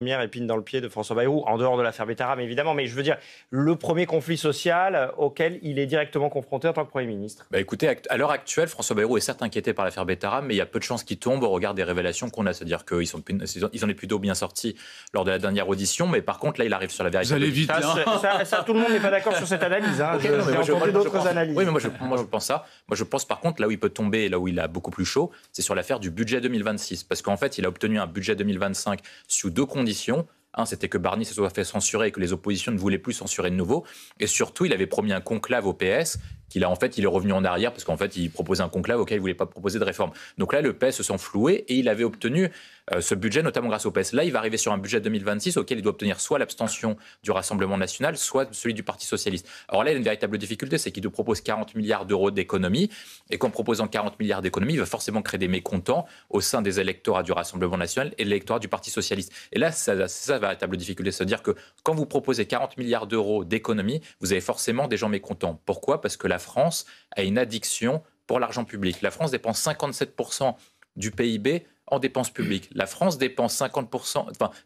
première épine dans le pied de François Bayrou, en dehors de l'affaire Betterame évidemment, mais je veux dire, le premier conflit social auquel il est directement confronté en tant que Premier ministre. Écoutez, à l'heure actuelle, François Bayrou est certes inquiété par l'affaire Betterame, mais il y a peu de chances qu'il tombe au regard des révélations qu'on a. C'est-à-dire qu'ils en est plutôt bien sortis lors de la dernière audition, mais par contre, là, il arrive sur la véritable... Vous allez vite, ça, tout le monde n'est pas d'accord sur cette analyse. J'ai entendu d'autres analyses. Oui, mais moi, je pense ça. Moi, je pense, par contre, là où il peut tomber, là où il a beaucoup plus chaud, c'est sur l'affaire du budget 2026. Parce qu'en fait, il a obtenu un budget 2025 sous deux conditions. Un, c'était que Barnier se soit fait censurer et que les oppositions ne voulaient plus censurer de nouveau. Et surtout, il avait promis un conclave au PS, il est revenu en arrière parce qu'en fait, il proposait un conclave auquel il ne voulait pas proposer de réforme. Donc là, le PS se sent floué et il avait obtenu ce budget, notamment grâce au PS. Là, il va arriver sur un budget 2026 auquel il doit obtenir soit l'abstention du Rassemblement national, soit celui du Parti socialiste. Alors là, il y a une véritable difficulté, c'est qu'il nous propose 40 milliards d'euros d'économies et qu'en proposant 40 milliards d'économies, il va forcément créer des mécontents au sein des électorats du Rassemblement national et de l'électorat du Parti socialiste. Et là, c'est ça la véritable difficulté, c'est-à-dire que quand vous proposez 40 milliards d'euros d'économies, vous avez forcément des gens mécontents. Pourquoi ? Parce que la France a une addiction pour l'argent public. La France dépense 57% du PIB en dépenses publiques. La France dépense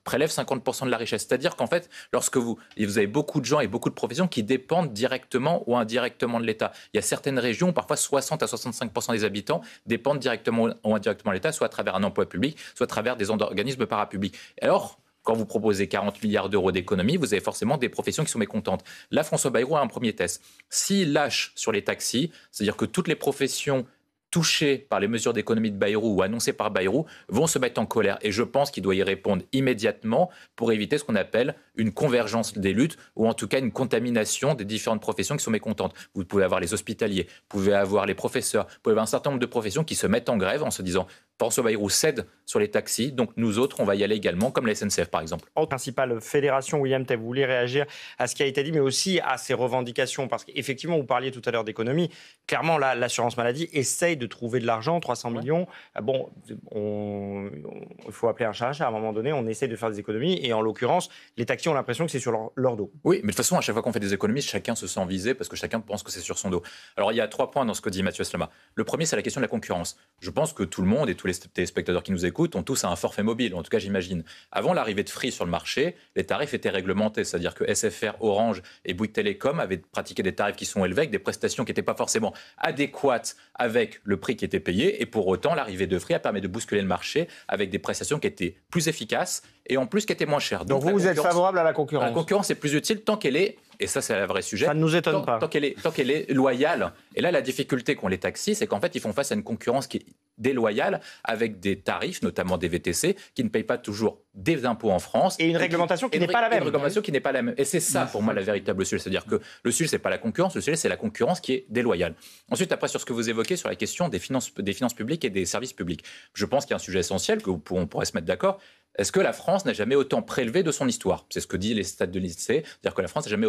prélève 50% de la richesse. C'est-à-dire qu'en fait, lorsque vous avez beaucoup de gens et beaucoup de professions qui dépendent directement ou indirectement de l'État. Il y a certaines régions où parfois 60 à 65% des habitants dépendent directement ou indirectement de l'État, soit à travers un emploi public, soit à travers des organismes parapublics. Alors, quand vous proposez 40 milliards d'euros d'économie, vous avez forcément des professions qui sont mécontentes. Là, François Bayrou a un premier test. S'il lâche sur les taxis, c'est-à-dire que toutes les professions touchés par les mesures d'économie de Bayrou ou annoncées par Bayrou vont se mettre en colère. Et je pense qu'il doit y répondre immédiatement pour éviter ce qu'on appelle une convergence des luttes ou en tout cas une contamination des différentes professions qui sont mécontentes. Vous pouvez avoir les hospitaliers, vous pouvez avoir les professeurs, vous pouvez avoir un certain nombre de professions qui se mettent en grève en se disant François Bayrou cède sur les taxis, donc nous autres, on va y aller également, comme la SNCF par exemple. Principale fédération, William Tay, vous voulez réagir à ce qui a été dit, mais aussi à ces revendications, parce qu'effectivement, vous parliez tout à l'heure d'économie, clairement, l'assurance maladie essaye de trouver de l'argent, 300 millions. Bon, il faut appeler un chat, à un moment donné, on essaye de faire des économies, et en l'occurrence, les taxis ont l'impression que c'est sur leur dos. Oui, mais de toute façon, à chaque fois qu'on fait des économies, chacun se sent visé, parce que chacun pense que c'est sur son dos. Alors, il y a 3 points dans ce que dit Mathieu Slama. Le premier, c'est la question de la concurrence. Je pense que tout le monde et tous les téléspectateurs qui nous écoutent ont tous un forfait mobile, en tout cas j'imagine. Avant l'arrivée de Free sur le marché, les tarifs étaient réglementés, c'est-à-dire que SFR, Orange et Bouygues Télécom avaient pratiqué des tarifs qui sont élevés, avec des prestations qui n'étaient pas forcément adéquates avec le prix qui était payé, et pour autant l'arrivée de Free a permis de bousculer le marché avec des prestations qui étaient plus efficaces et en plus qui étaient moins chères. Donc vous êtes favorable à la concurrence ? La concurrence est plus utile tant qu'elle est, et ça c'est un vrai sujet, ça ne nous étonne pas. Tant qu'elle est loyale. Et là la difficulté qu'ont les taxis, c'est qu'en fait ils font face à une concurrence qui est déloyale avec des tarifs, notamment des VTC, qui ne payent pas toujours des impôts en France. Et une réglementation qui n'est pas la même. Une réglementation qui n'est pas la même. Et c'est ça, pour moi, la véritable sujet. C'est-à-dire que le sujet, c'est pas la concurrence, le sujet, c'est la concurrence qui est déloyale. Ensuite, après, sur ce que vous évoquez, sur la question des finances publiques et des services publics, je pense qu'il y a un sujet essentiel, on pourrait se mettre d'accord. Est-ce que la France n'a jamais autant prélevé de son histoire ? C'est ce que disent les stats de l'INSEE, c'est-à-dire que la France n'a jamais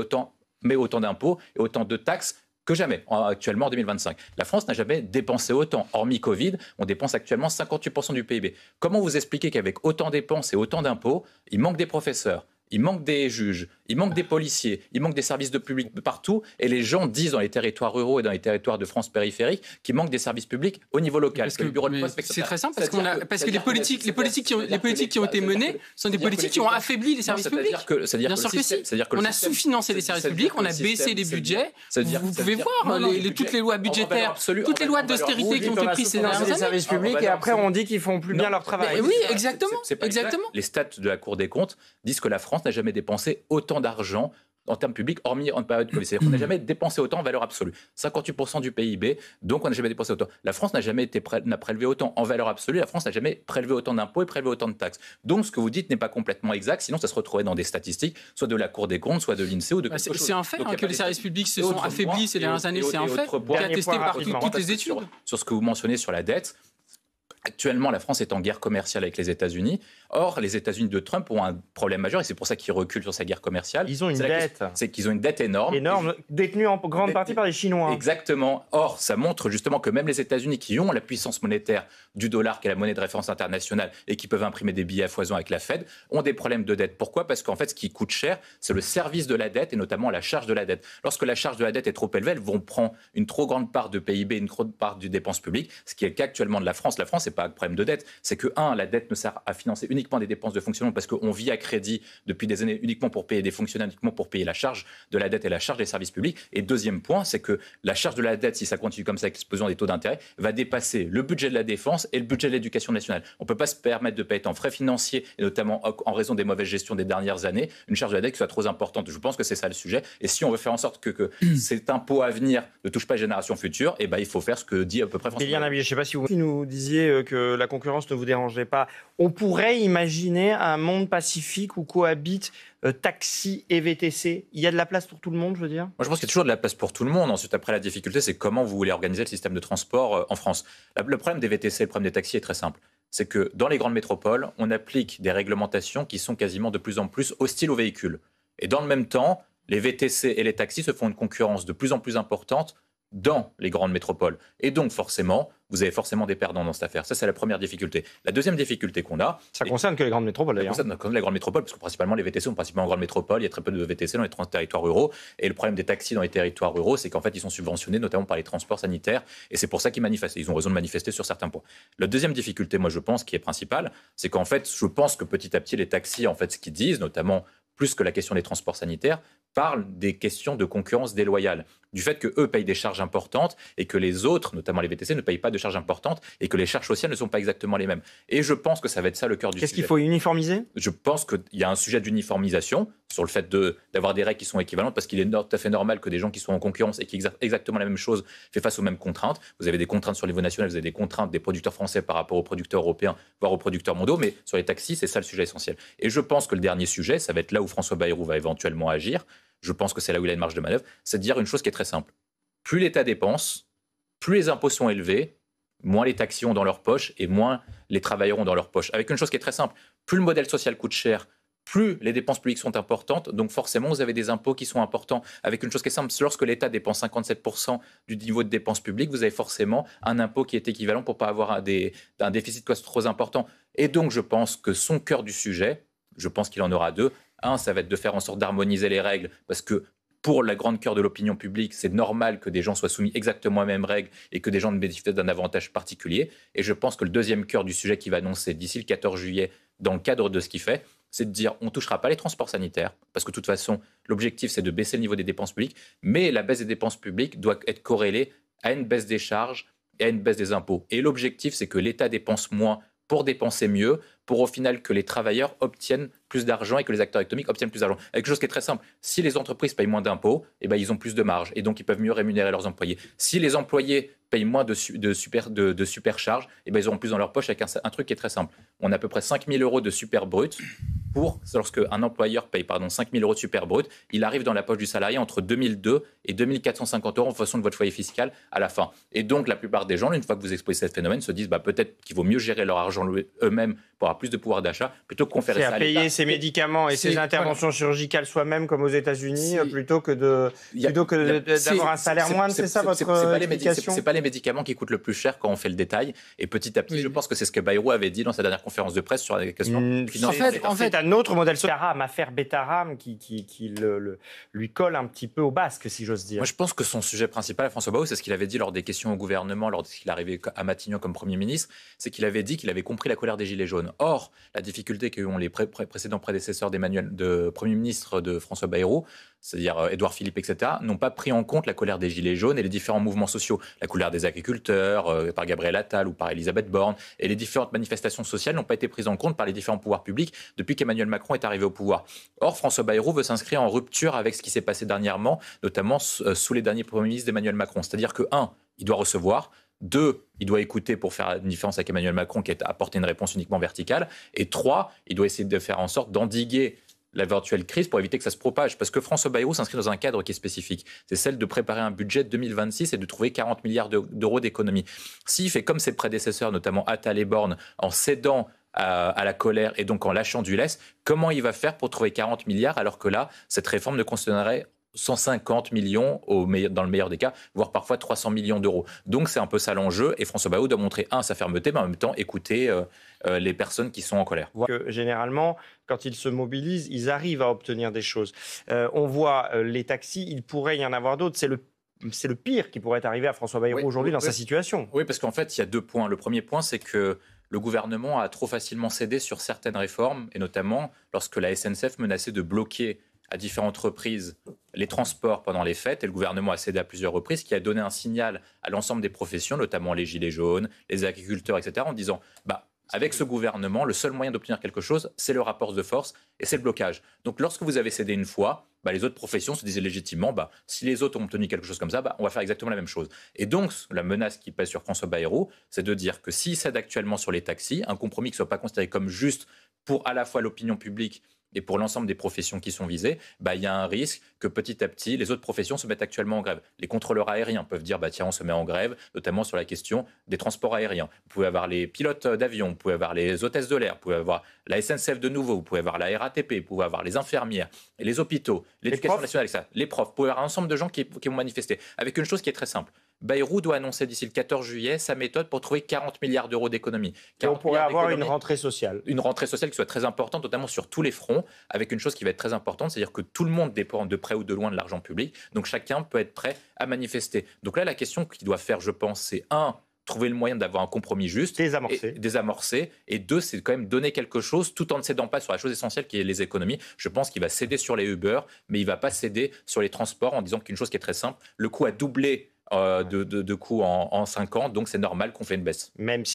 mis autant d'impôts et autant de taxes que jamais, actuellement en 2025. La France n'a jamais dépensé autant. Hormis Covid, on dépense actuellement 58% du PIB. Comment vous expliquez qu'avec autant de dépenses et autant d'impôts, il manque des professeurs, il manque des juges, il manque des policiers, il manque des services de public partout, et les gens disent dans les territoires ruraux et dans les territoires de France périphérique qu'il manque des services publics au niveau local. C'est très simple, parce que les politiques qui ont été menées sont des politiques qui ont affaibli les services publics. Bien sûr que si. On a sous-financé les services publics, on a baissé les budgets. Vous pouvez voir toutes les lois budgétaires, toutes les lois d'austérité qui ont été prises ces dernières années. Les services publics et après on dit qu'ils font plus bien leur travail. Oui, exactement. Les stats de la Cour des comptes disent que la France n'a jamais dépensé autant d'argent en termes publics, hormis en période Covid. C'est-à-dire qu'on n'a jamais dépensé autant en valeur absolue. 58% du PIB, donc on n'a jamais dépensé autant. La France n'a jamais n'a prélevé autant en valeur absolue, la France n'a jamais prélevé autant d'impôts et prélevé autant de taxes. Donc ce que vous dites n'est pas complètement exact, sinon ça se retrouverait dans des statistiques, soit de la Cour des comptes, soit de l'INSEE ou de quelque chose. C'est un fait que les services publics se sont affaiblis ces dernières années, c'est un fait, attesté par toutes les études. Sur ce que vous mentionnez sur la dette, actuellement, la France est en guerre commerciale avec les États-Unis. Or, les États-Unis de Trump ont un problème majeur et c'est pour ça qu'ils reculent sur sa guerre commerciale. Ils ont une dette. C'est qu'ils ont une dette énorme. Détenue en grande partie par les Chinois. Exactement. Or, ça montre justement que même les États-Unis qui ont la puissance monétaire du dollar, qui est la monnaie de référence internationale, et qui peuvent imprimer des billets à foison avec la Fed, ont des problèmes de dette. Pourquoi ? Parce qu'en fait, ce qui coûte cher, c'est le service de la dette et notamment la charge de la dette. Lorsque la charge de la dette est trop élevée, elles vont prendre une trop grande part de PIB, une trop grande part du dépense publique, ce qui est le cas actuellement de la France. La France est pas un problème de dette, c'est que, la dette ne sert à financer uniquement des dépenses de fonctionnement parce qu'on vit à crédit depuis des années uniquement pour payer des fonctionnaires, uniquement pour payer la charge de la dette et la charge des services publics. Et deuxième point, c'est que la charge de la dette, si ça continue comme ça avec l'explosion des taux d'intérêt, va dépasser le budget de la défense et le budget de l'éducation nationale. On ne peut pas se permettre de payer en frais financiers, et notamment en raison des mauvaises gestions des dernières années, une charge de la dette qui soit trop importante. Je pense que c'est ça le sujet. Et si on veut faire en sorte que cet impôt à venir ne touche pas les générations futures, il faut faire ce que dit à peu près François Bayrou. Je ne sais pas si vous nous disiez que la concurrence ne vous dérangeait pas. On pourrait imaginer un monde pacifique où cohabitent taxi et VTC. Il y a de la place pour tout le monde, je veux dire ? Moi, je pense qu'il y a toujours de la place pour tout le monde. Ensuite, après, la difficulté, c'est comment vous voulez organiser le système de transport en France. Le problème des VTC, le problème des taxis est très simple. C'est que dans les grandes métropoles, on applique des réglementations qui sont quasiment de plus en plus hostiles aux véhicules. Et dans le même temps, les VTC et les taxis se font une concurrence de plus en plus importante dans les grandes métropoles. Et donc, forcément, vous avez forcément des perdants dans cette affaire. Ça, c'est la première difficulté. La deuxième difficulté qu'on a... Ça concerne que les grandes métropoles, d'ailleurs. Ça concerne les grandes métropoles, parce que principalement, les VTC sont principalement en grandes métropoles. Il y a très peu de VTC dans les territoires ruraux. Et le problème des taxis dans les territoires ruraux, c'est qu'en fait, ils sont subventionnés, notamment par les transports sanitaires. Et c'est pour ça qu'ils manifestent. Ils ont raison de manifester sur certains points. La deuxième difficulté, moi, je pense, qui est principale, c'est qu'en fait, je pense que petit à petit, les taxis, en fait, ce qu'ils disent, notamment plus que la question des transports sanitaires, parlent des questions de concurrence déloyale, du fait qu'eux payent des charges importantes et que les autres, notamment les VTC, ne payent pas de charges importantes et que les charges sociales ne sont pas exactement les mêmes. Et je pense que ça va être ça le cœur du sujet. Qu'est-ce qu'il faut uniformiser ? Je pense qu'il y a un sujet d'uniformisation sur le fait d'avoir des règles qui sont équivalentes, parce qu'il est tout à fait normal que des gens qui sont en concurrence et qui exercent exactement la même chose fassent face aux mêmes contraintes. Vous avez des contraintes sur le niveau national, vous avez des contraintes des producteurs français par rapport aux producteurs européens, voire aux producteurs mondiaux, mais sur les taxis, c'est ça le sujet essentiel. Et je pense que le dernier sujet, ça va être là où François Bayrou va éventuellement agir. Je pense que c'est là où il a une marge de manœuvre, c'est de dire une chose qui est très simple. Plus l'État dépense, plus les impôts sont élevés, moins les taxis ont dans leur poche et moins les travailleurs ont dans leur poche. Avec une chose qui est très simple, plus le modèle social coûte cher, plus les dépenses publiques sont importantes, donc forcément vous avez des impôts qui sont importants. Avec une chose qui est simple, lorsque l'État dépense 57% du niveau de dépenses publiques, vous avez forcément un impôt qui est équivalent pour ne pas avoir un déficit trop important. Et donc je pense que son cœur du sujet, je pense qu'il en aura deux. Un, ça va être de faire en sorte d'harmoniser les règles, parce que pour la grande cœur de l'opinion publique, c'est normal que des gens soient soumis exactement aux mêmes règles et que des gens ne bénéficient d'un avantage particulier. Et je pense que le deuxième cœur du sujet qu'il va annoncer d'ici le 14 juillet, dans le cadre de ce qu'il fait, c'est de dire on ne touchera pas les transports sanitaires, parce que de toute façon, l'objectif, c'est de baisser le niveau des dépenses publiques, mais la baisse des dépenses publiques doit être corrélée à une baisse des charges et à une baisse des impôts. Et l'objectif, c'est que l'État dépense moins pour dépenser mieux, pour au final que les travailleurs obtiennent plus d'argent et que les acteurs économiques obtiennent plus d'argent. Avec quelque chose qui est très simple, si les entreprises payent moins d'impôts, ils ont plus de marge et donc ils peuvent mieux rémunérer leurs employés. Si les employés payent moins de supercharges, ils auront plus dans leur poche avec un truc qui est très simple. On a à peu près 5 000 € de super brut. Lorsque un employeur paye 5 000 € de super brut, il arrive dans la poche du salarié entre 2002 et 2450 € en fonction de votre foyer fiscal à la fin. Et donc la plupart des gens, une fois que vous exposez ce phénomène, se disent peut-être qu'il vaut mieux gérer leur argent eux-mêmes pour avoir plus de pouvoir d'achat plutôt que conférer ça à l'État. Payer ses médicaments et ses interventions chirurgicales soi-même comme aux États-Unis plutôt que d'avoir un salaire moindre, c'est ça votre explication ? C'est pas les médicaments qui coûtent le plus cher quand on fait le détail. Et petit à petit, je pense que c'est ce que Bayrou avait dit dans sa dernière conférence de presse sur la question financière. En fait, un autre modèle Betaram, affaire Betaram qui lui colle un petit peu au basque, si j'ose dire. Moi, je pense que son sujet principal à François Bayrou, c'est ce qu'il avait dit lors des questions au gouvernement, lorsqu'il arrivait à Matignon comme Premier ministre, c'est qu'il avait dit qu'il avait compris la colère des Gilets jaunes. Or, la difficulté qu'ont les précédents prédécesseurs de Premier ministre de François Bayrou, c'est-à-dire Édouard Philippe, etc., n'ont pas pris en compte la colère des Gilets jaunes et les différents mouvements sociaux. La colère des agriculteurs, par Gabriel Attal ou par Elisabeth Borne, et les différentes manifestations sociales n'ont pas été prises en compte par les différents pouvoirs publics depuis qu'Emmanuel Macron est arrivé au pouvoir. Or, François Bayrou veut s'inscrire en rupture avec ce qui s'est passé dernièrement, notamment sous les derniers premiers ministres d'Emmanuel Macron. C'est-à-dire que, 1, il doit recevoir, 2, il doit écouter pour faire la différence avec Emmanuel Macron qui a apporté une réponse uniquement verticale, et 3, il doit essayer de faire en sorte d'endiguer l'éventuelle crise pour éviter que ça se propage. Parce que François Bayrou s'inscrit dans un cadre qui est spécifique. C'est celle de préparer un budget 2026 et de trouver 40 milliards d'euros d'économies. S'il fait comme ses prédécesseurs, notamment Attal et Borne, en cédant à la colère et donc en lâchant du lest, comment il va faire pour trouver 40 milliards alors que là, cette réforme ne concernerait 150 millions dans le meilleur des cas, voire parfois 300 millions d'euros. Donc c'est un peu ça l'enjeu et François Bayrou doit montrer, sa fermeté, mais en même temps écouter les personnes qui sont en colère. Généralement, quand ils se mobilisent, ils arrivent à obtenir des choses. On voit les taxis, il pourrait y en avoir d'autres. C'est c'est le pire qui pourrait arriver à François Bayrou aujourd'hui dans sa situation. Oui, parce qu'en fait, il y a 2 points. Le premier point, c'est que le gouvernement a trop facilement cédé sur certaines réformes, et notamment lorsque la SNCF menaçait de bloquer à différentes reprises les transports pendant les fêtes, et le gouvernement a cédé à plusieurs reprises, ce qui a donné un signal à l'ensemble des professions, notamment les gilets jaunes, les agriculteurs, etc., en disant avec ce gouvernement, le seul moyen d'obtenir quelque chose, c'est le rapport de force et c'est le blocage. Donc lorsque vous avez cédé une fois, les autres professions se disaient légitimement, si les autres ont obtenu quelque chose comme ça, on va faire exactement la même chose. Et donc, la menace qui pèse sur François Bayrou, c'est de dire que s'il cède actuellement sur les taxis, un compromis qui ne soit pas considéré comme juste pour à la fois l'opinion publique et pour l'ensemble des professions qui sont visées, il y a un risque que petit à petit, les autres professions se mettent actuellement en grève. Les contrôleurs aériens peuvent dire, tiens, on se met en grève, notamment sur la question des transports aériens. Vous pouvez avoir les pilotes d'avion, vous pouvez avoir les hôtesses de l'air, vous pouvez avoir la SNCF de nouveau, vous pouvez avoir la RATP, vous pouvez avoir les infirmières, et les hôpitaux, l'éducation nationale, etc. Les profs, vous pouvez avoir un ensemble de gens qui vont manifester. Avec une chose qui est très simple. Bayrou doit annoncer d'ici le 14 juillet sa méthode pour trouver 40 milliards d'euros d'économies. Et on pourrait avoir une rentrée sociale. Une rentrée sociale qui soit très importante, notamment sur tous les fronts, avec une chose qui va être très importante, c'est-à-dire que tout le monde dépend de près ou de loin de l'argent public, donc chacun peut être prêt à manifester. Donc là, la question qu'il doit faire, je pense, c'est trouver le moyen d'avoir un compromis juste, désamorcer, et 2, c'est quand même donner quelque chose tout en ne cédant pas sur la chose essentielle qui est les économies. Je pense qu'il va céder sur les Uber, mais il ne va pas céder sur les transports en disant qu'une chose qui est très simple, le coût a doublé de coût en 5 ans, donc c'est normal qu'on fait une baisse. Même